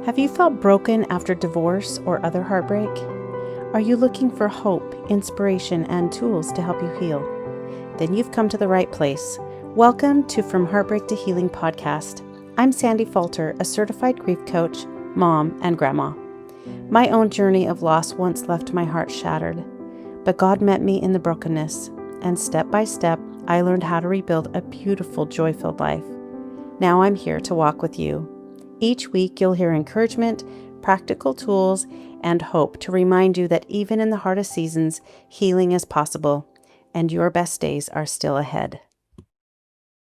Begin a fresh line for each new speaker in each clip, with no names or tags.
Have you felt broken after divorce or other heartbreak? Are you looking for hope, inspiration, and tools to help you heal? Then you've come to the right place. Welcome to From Heartbreak to Healing podcast. I'm Sandy Falter, a certified grief coach, mom, and grandma. My own journey of loss once left my heart shattered, but God met me in the brokenness, and step by step, I learned how to rebuild a beautiful, joy-filled life. Now I'm here to walk with you. Each week, you'll hear encouragement, practical tools, and hope to remind you that even in the hardest seasons, healing is possible, and your best days are still ahead.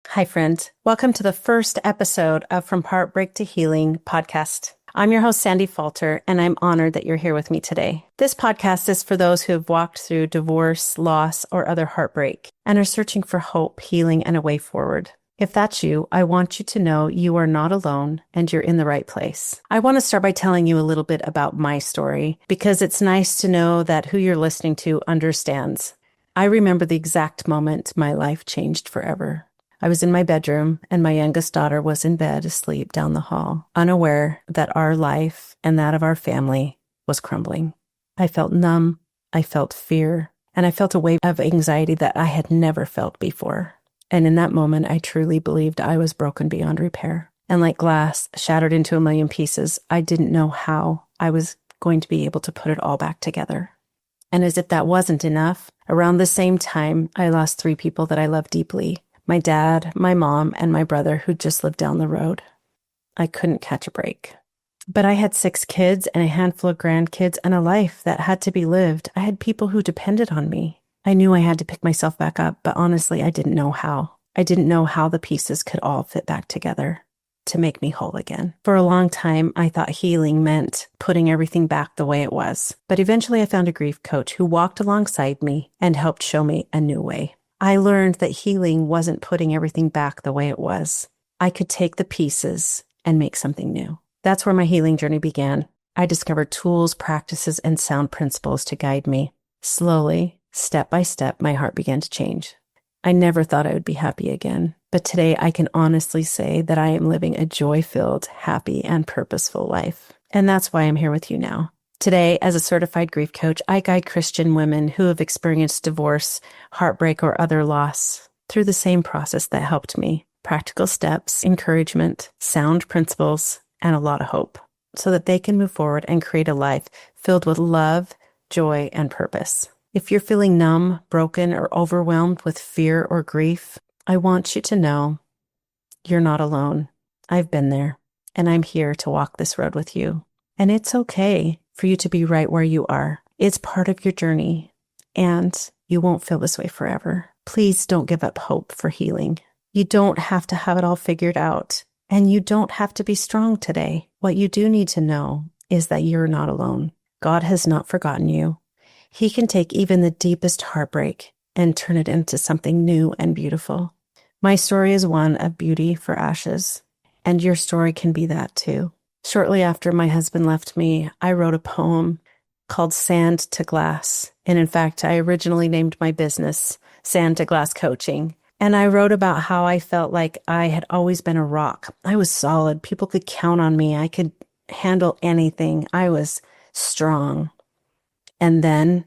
Hi, friends. Welcome to the first episode of From Heartbreak to Healing podcast. I'm your host, Sandy Falter, and I'm honored that you're here with me today. This podcast is for those who have walked through divorce, loss, or other heartbreak and are searching for hope, healing, and a way forward. If that's you, I want you to know you are not alone and you're in the right place. I want to start by telling you a little bit about my story because it's nice to know that who you're listening to understands. I remember the exact moment my life changed forever. I was in my bedroom and my youngest daughter was in bed asleep down the hall, unaware that our life and that of our family was crumbling. I felt numb, I felt fear, and I felt a wave of anxiety that I had never felt before. And in that moment, I truly believed I was broken beyond repair. And like glass shattered into a million pieces, I didn't know how I was going to be able to put it all back together. And as if that wasn't enough, around the same time, I lost 3 people that I loved deeply. My dad, my mom, and my brother who just lived down the road. I couldn't catch a break. But I had 6 kids and a handful of grandkids and a life that had to be lived. I had people who depended on me. I knew I had to pick myself back up, but honestly, I didn't know how. I didn't know how the pieces could all fit back together to make me whole again. For a long time, I thought healing meant putting everything back the way it was. But eventually I found a grief coach who walked alongside me and helped show me a new way. I learned that healing wasn't putting everything back the way it was. I could take the pieces and make something new. That's where my healing journey began. I discovered tools, practices, and sound principles to guide me. Slowly, step by step, my heart began to change. I never thought I would be happy again, but today I can honestly say that I am living a joy-filled, happy, and purposeful life. And that's why I'm here with you now. Today, as a certified grief coach, I guide Christian women who have experienced divorce, heartbreak, or other loss through the same process that helped me. Practical steps, encouragement, sound principles, and a lot of hope so that they can move forward and create a life filled with love, joy, and purpose. If you're feeling numb, broken, or overwhelmed with fear or grief, I want you to know you're not alone. I've been there, and I'm here to walk this road with you. And it's okay for you to be right where you are. It's part of your journey, and you won't feel this way forever. Please don't give up hope for healing. You don't have to have it all figured out, and you don't have to be strong today. What you do need to know is that you're not alone. God has not forgotten you. He can take even the deepest heartbreak and turn it into something new and beautiful. My story is one of beauty for ashes, and your story can be that too. Shortly after my husband left me, I wrote a poem called Sand to Glass. And in fact, I originally named my business Sand to Glass Coaching. And I wrote about how I felt like I had always been a rock. I was solid. People could count on me. I could handle anything. I was strong. And then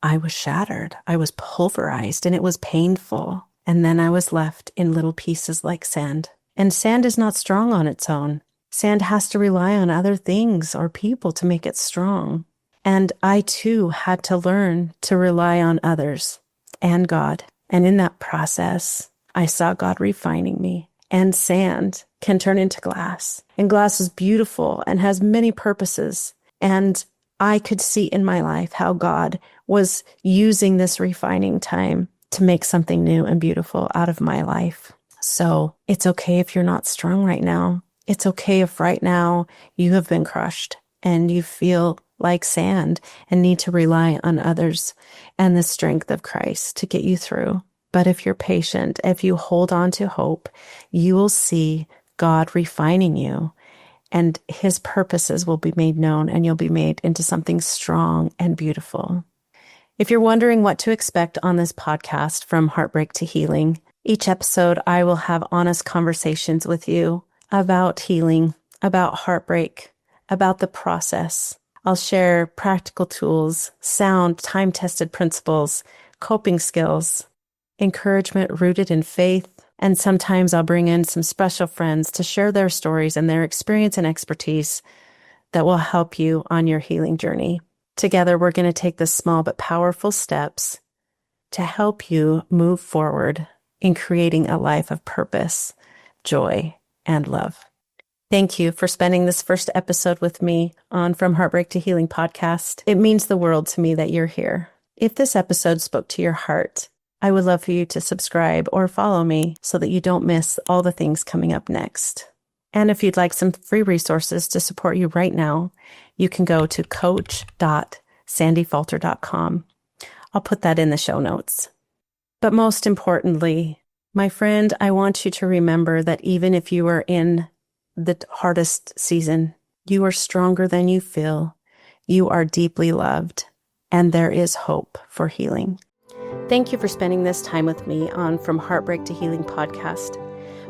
I was shattered. I was pulverized and it was painful. And then I was left in little pieces like sand. And sand is not strong on its own. Sand has to rely on other things or people to make it strong. And I too had to learn to rely on others and God. And in that process, I saw God refining me. And sand can turn into glass. And glass is beautiful and has many purposes. And I could see in my life how God was using this refining time to make something new and beautiful out of my life. So it's okay if you're not strong right now. It's okay if right now you have been crushed and you feel like sand and need to rely on others and the strength of Christ to get you through. But if you're patient, if you hold on to hope, you will see God refining you. And his purposes will be made known and you'll be made into something strong and beautiful. If you're wondering what to expect on this podcast from Heartbreak to Healing, each episode I will have honest conversations with you about healing, about heartbreak, about the process. I'll share practical tools, sound, time-tested principles, coping skills, encouragement rooted in faith, and sometimes I'll bring in some special friends to share their stories and their experience and expertise that will help you on your healing journey. Together, we're going to take the small but powerful steps to help you move forward in creating a life of purpose, joy, and love. Thank you for spending this first episode with me on From Heartbreak to Healing podcast. It means the world to me that you're here. If this episode spoke to your heart, I would love for you to subscribe or follow me so that you don't miss all the things coming up next. And if you'd like some free resources to support you right now, you can go to coach.sandyfalter.com. I'll put that in the show notes. But most importantly, my friend, I want you to remember that even if you are in the hardest season, you are stronger than you feel. You are deeply loved, and there is hope for healing. Thank you for spending this time with me on From Heartbreak to Healing podcast.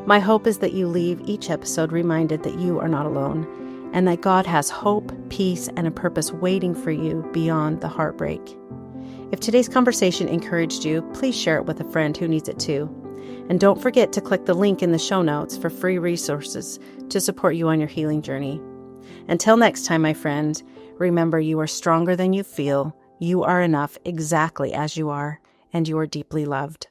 My hope is that you leave each episode reminded that you are not alone and that God has hope, peace, and a purpose waiting for you beyond the heartbreak. If today's conversation encouraged you, please share it with a friend who needs it too. And don't forget to click the link in the show notes for free resources to support you on your healing journey. Until next time, my friend, remember you are stronger than you feel, you are enough exactly as you are, and you are deeply loved.